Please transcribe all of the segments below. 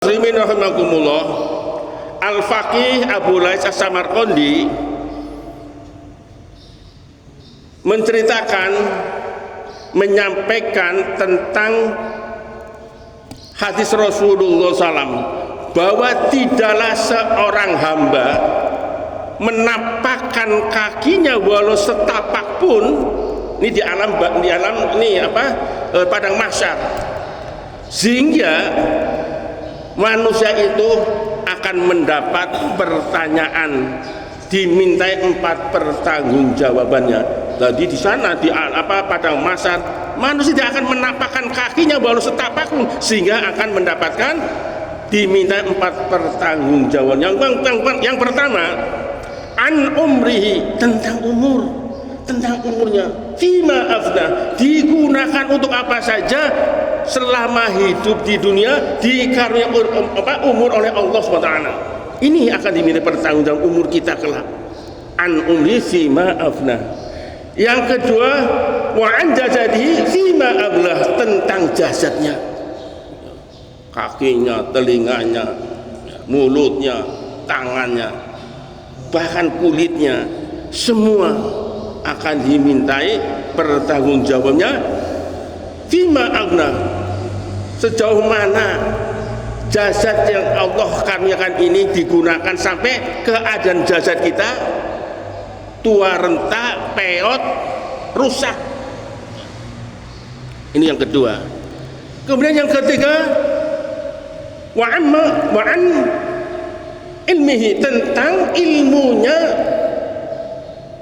Muslimin rahimakumullah, Al-Faqih Abu Lais As-Samarqandi menceritakan, menyampaikan tentang hadis Rasulullah SAW bahwa tidaklah seorang hamba menapakkan kakinya walau setapak pun ini di alam ini padang mahsyar, sehingga manusia itu akan mendapat pertanyaan, dimintai 4 pertanggungjawabannya. Jadi di sana di padang mahsyar manusia tidak akan menapakkan kakinya walau setapak pun, sehingga akan mendapatkan dimintai 4 pertanggungjawaban. Yang pertama, an umrihi, tentang umurnya, fima afna, digunakan untuk apa saja selama hidup di dunia, dikaruniai umur oleh Allah SWT. Ini akan diminta pertanggungjawaban umur kita kelak. An umri fima afna. Yang kedua, wa an jasadihi fima ablah, tentang jasadnya, kakinya, telinganya, mulutnya, tangannya, bahkan kulitnya, semua akan dimintai pertanggungjawabannya. Fima agna, sejauh mana jasad yang Allah karuniakan ini digunakan sampai keadaan jasad kita tua, renta, peot, rusak. Ini yang kedua. Kemudian yang ketiga, wa an ilmihi, tentang ilmunya,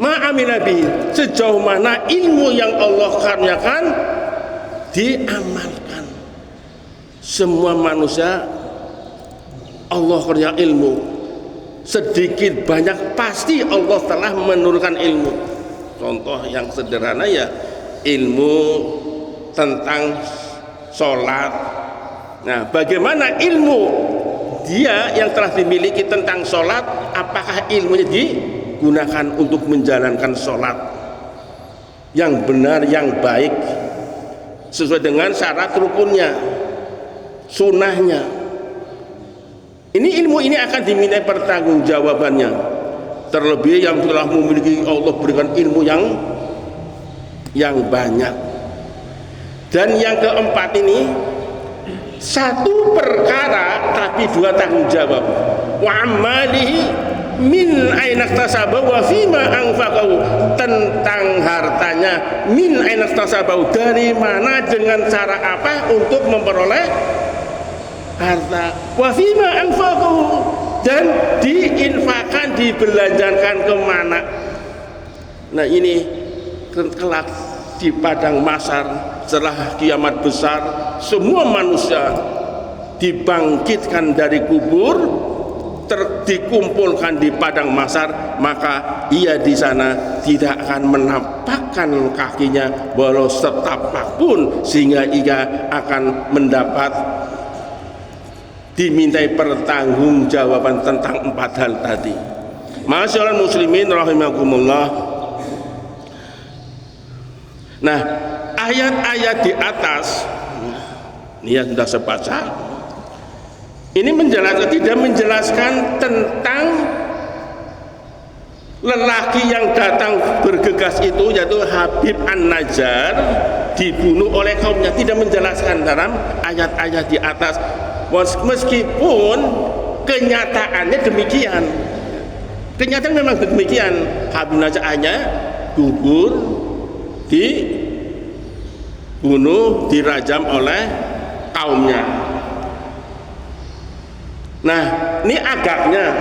ma'amila bihi, sejauh mana ilmu yang Allah karuniakan diamalkan. Semua manusia Allah karuniakan ilmu, sedikit banyak pasti Allah telah menurunkan ilmu. Contoh yang sederhana ya ilmu tentang sholat. Nah, bagaimana ilmu dia yang telah dimiliki tentang sholat, apakah ilmunya digunakan untuk menjalankan sholat yang benar, yang baik, sesuai dengan syarat rukunnya, sunnahnya. Ilmu ini akan dimintai pertanggungjawabannya. Terlebih yang telah memiliki Allah berikan ilmu yang banyak. Dan yang keempat ini, satu perkara tapi 2 tanggung jawab. Wa amalihi min aina iktasabahu wa fima anfaqahu, tentang hartanya, min aina iktasabahu, dari mana, dengan cara apa untuk memperoleh harta, wa fima anfaqahu, dan diinfakkan, dibelanjakan kemana. Nah, ini kelak di padang mahsyar setelah kiamat besar, semua manusia dibangkitkan dari kubur, dikumpulkan di padang mahsyar, maka ia di sana tidak akan menapakkan kakinya walau setapak pun, sehingga ia akan mendapat dimintai pertanggungjawaban tentang 4 hal tadi. Masyaallah muslimin rahimakumullah. Nah, ayat-ayat di atas ini yang sudah saya baca, ini tidak menjelaskan tentang lelaki yang datang bergegas itu, yaitu Habib An-Najjar, dibunuh oleh kaumnya. Tidak menjelaskan dalam ayat-ayat di atas, meskipun kenyataannya demikian. Kenyataan memang demikian. Habib An-Najjar hanya gugur, dibunuh, dirajam oleh kaumnya. Nah, ini agaknya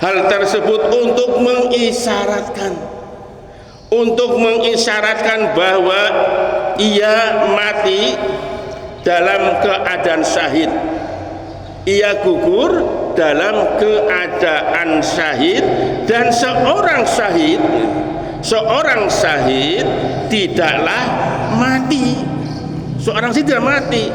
hal tersebut untuk mengisyaratkan bahwa ia mati dalam keadaan syahid, ia gugur dalam keadaan syahid. Dan seorang syahid tidaklah mati. Seorang syahid tidak mati,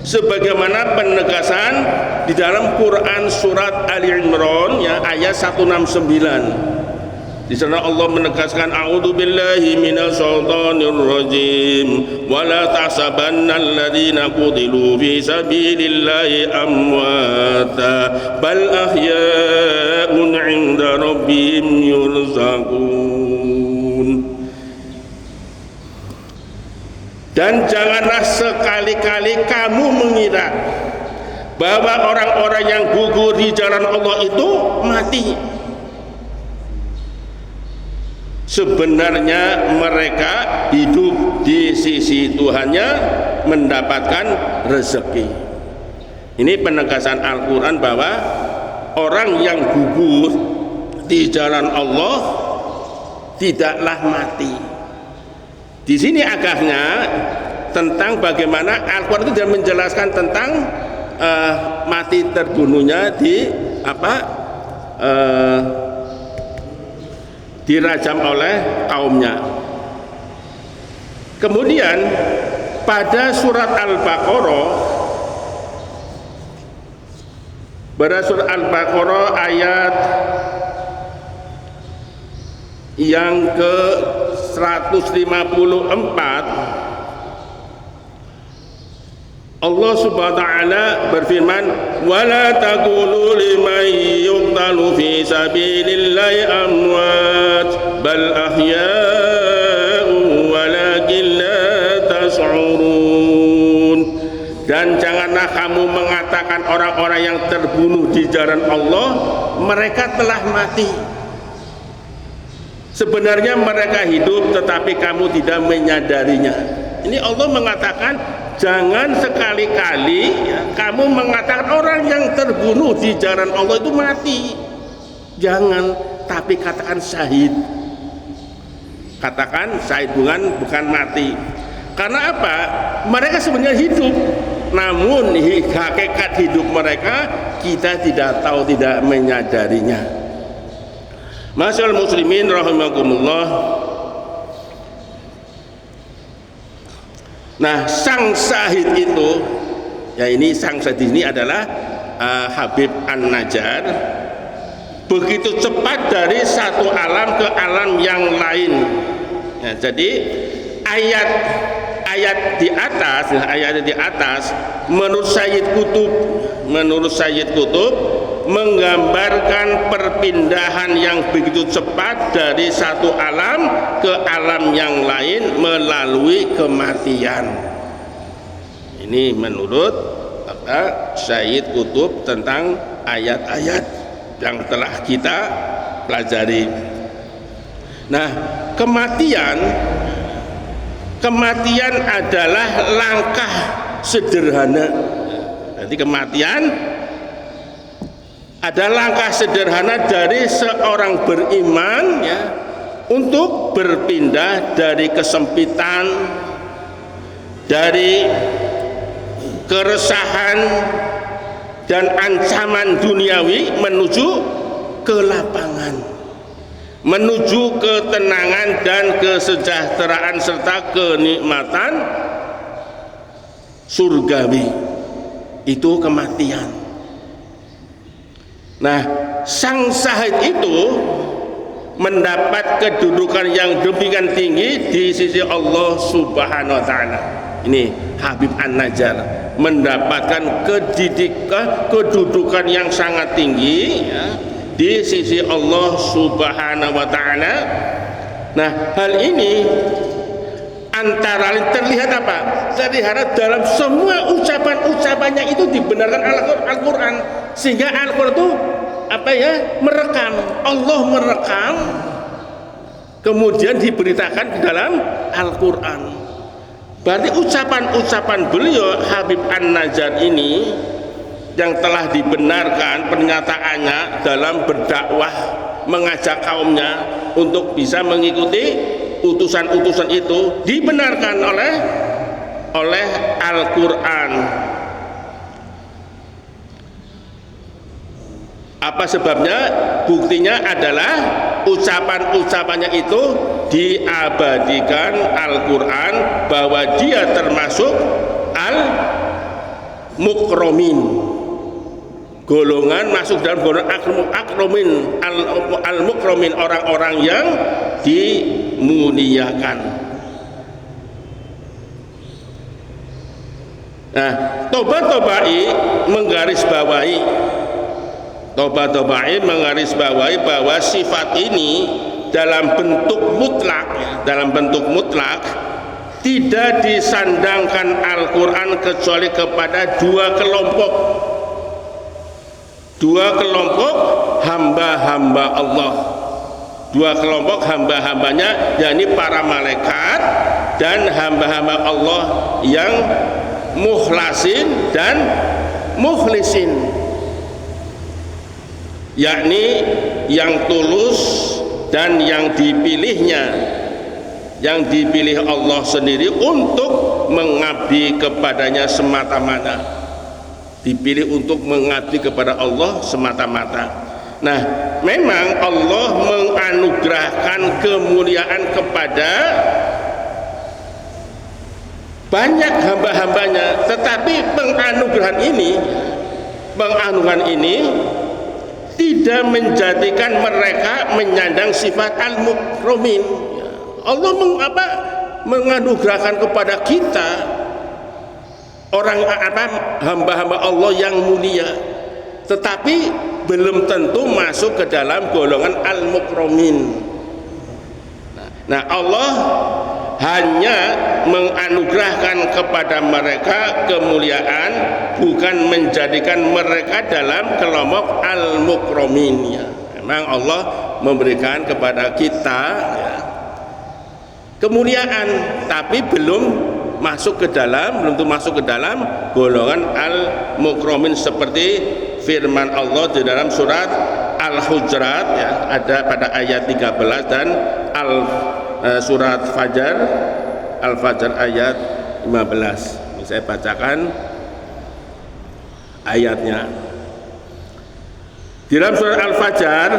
sebagaimana penegasan di dalam Quran surat Ali Imran ya, ayat 169. Di sana Allah menegaskan a'udzubillahi minasyaitonir rajim wa la tahsabanna alladziina qutilu fi sabilillahi amwata bal ahya'un 'inda rabbihim yurzaqun. Dan janganlah sekali-kali kamu mengira bahwa orang-orang yang gugur di jalan Allah itu mati. Sebenarnya mereka hidup di sisi Tuhannya mendapatkan rezeki. Ini penegasan Al-Quran bahwa orang yang gugur di jalan Allah tidaklah mati. Di sini agaknya tentang bagaimana Al-Quran itu sudah menjelaskan tentang mati terbunuhnya di dirajam oleh kaumnya. Kemudian pada surat Al-Baqarah ayat yang ke 154 Allah Subhanahu wa taala berfirman, "Wala taqulu liman yuqtalu fi sabilillahi amwat bal ahya'u walakin la tash'urun." Dan janganlah kamu mengatakan orang-orang yang terbunuh di jalan Allah mereka telah mati. Sebenarnya mereka hidup tetapi kamu tidak menyadarinya. Ini Allah mengatakan jangan sekali-kali kamu mengatakan orang yang terbunuh di jalan Allah itu mati. Jangan, tapi katakan syahid. Katakan syahid bukan mati. Karena apa? Mereka sebenarnya hidup, namun hakikat hidup mereka kita tidak tahu, tidak menyadarinya. Masyaallah muslimin rahimakumullah. Nah, sang syahid itu, ya ini sang syahid ini adalah Habib An-Najjar. Begitu cepat dari satu alam ke alam yang lain. Ya, jadi ayat di atas menurut Sayyid Qutb menggambarkan perpindahan yang begitu cepat dari satu alam ke alam yang lain melalui kematian. Ini menurut Sayyid Qutb tentang ayat-ayat yang telah kita pelajari. Nah, kematian adalah langkah sederhana. Jadi kematian ada langkah sederhana dari seorang beriman ya untuk berpindah dari kesempitan, dari keresahan dan ancaman duniawi menuju ke lapangan, menuju ketenangan dan kesejahteraan serta kenikmatan surgawi. Itu kematian. Nah, sang syahid itu mendapat kedudukan yang demikian tinggi di sisi Allah Subhanahu wa taala. Ini Habib An-Najjar mendapatkan kedudukan yang sangat tinggi ya, di sisi Allah Subhanahu wa taala. Nah, hal ini antara lain terlihat apa? Terlihat dalam semua ucapannya itu dibenarkan Al-Quran, sehingga Al-Quran itu merekam. Allah merekam kemudian diberitakan di dalam Al-Quran. Berarti ucapan beliau Habib An-Najjar ini yang telah dibenarkan pernyataannya dalam berdakwah mengajak kaumnya untuk bisa mengikuti utusan-utusan itu dibenarkan oleh Al-Quran. Apa sebabnya? Buktinya adalah ucapan-ucapannya itu diabadikan Al-Quran bahwa dia termasuk al-mukramin. golongan masuk dalam golongan akromin al-mukromin, orang-orang yang dimuliakan. Nah, Toba-Tobai menggarisbawahi bahwa sifat ini dalam bentuk mutlak tidak disandangkan Al-Quran kecuali kepada dua kelompok hamba-hamba Allah, dua kelompok hamba-hambanya, yakni para malaikat dan hamba-hamba Allah yang mukhlasin dan mukhlisin, yakni yang tulus dan yang dipilih Allah sendiri untuk mengabdi kepadanya semata-mata, dipilih untuk mengabdi kepada Allah semata-mata. Nah, memang Allah menganugerahkan kemuliaan kepada banyak hamba-hambanya, tetapi penganugerahan ini tidak menjadikan mereka menyandang sifat al-mukromin. Allah menganugerahkan kepada kita orang hamba-hamba Allah yang mulia, tetapi belum tentu masuk ke dalam golongan al-mukromin. Nah, Allah hanya menganugerahkan kepada mereka kemuliaan, bukan menjadikan mereka dalam kelompok al-mukromin. Ya, memang Allah memberikan kepada kita kemuliaan, tapi belum masuk ke dalam golongan al-mukromin, seperti firman Allah di dalam surat Al-Hujurat, ya, ada pada ayat 13, dan surat Al-Fajr ayat 15. Saya bacakan ayatnya. Di dalam surat Al-Fajr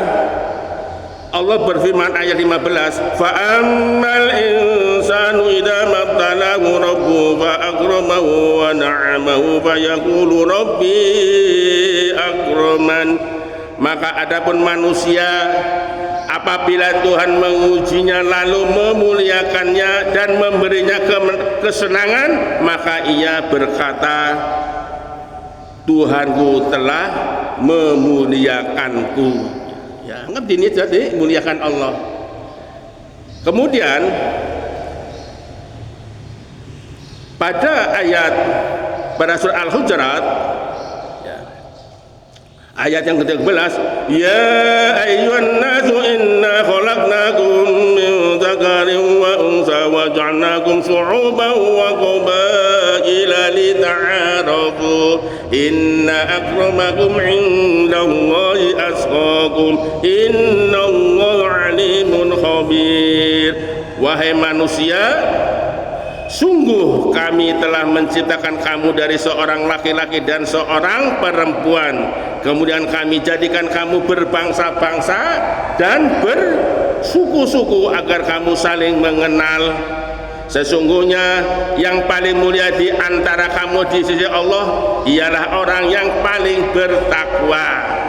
Allah berfirman ayat 15, fa ammal insanu idza mabtalahu rabbuhu fa akramahu wa na'amahu fa yaqulu rabbi akraman. Maka adapun manusia, apabila Tuhan mengujinya lalu memuliakannya dan memberinya kesenangan, maka ia berkata, Tuhanku telah memuliakanku. Ya, anggap ini jadi muliakan Allah. Kemudian pada surat Al-Hujurat, ya, ayat yang ke-13, ya ayyuhan nasu inna khalaqnakum min dzakarin wa unsa wa ja'alnakum syu'uban wa qabaila lita'arafu inna akramakum indallahi atqakum innallaha alimun khabir. Wahai manusia, sungguh kami telah menciptakan kamu dari seorang laki-laki dan seorang perempuan, kemudian kami jadikan kamu berbangsa-bangsa dan bersuku-suku agar kamu saling mengenal. Sesungguhnya yang paling mulia di antara kamu di sisi Allah ialah orang yang paling bertakwa.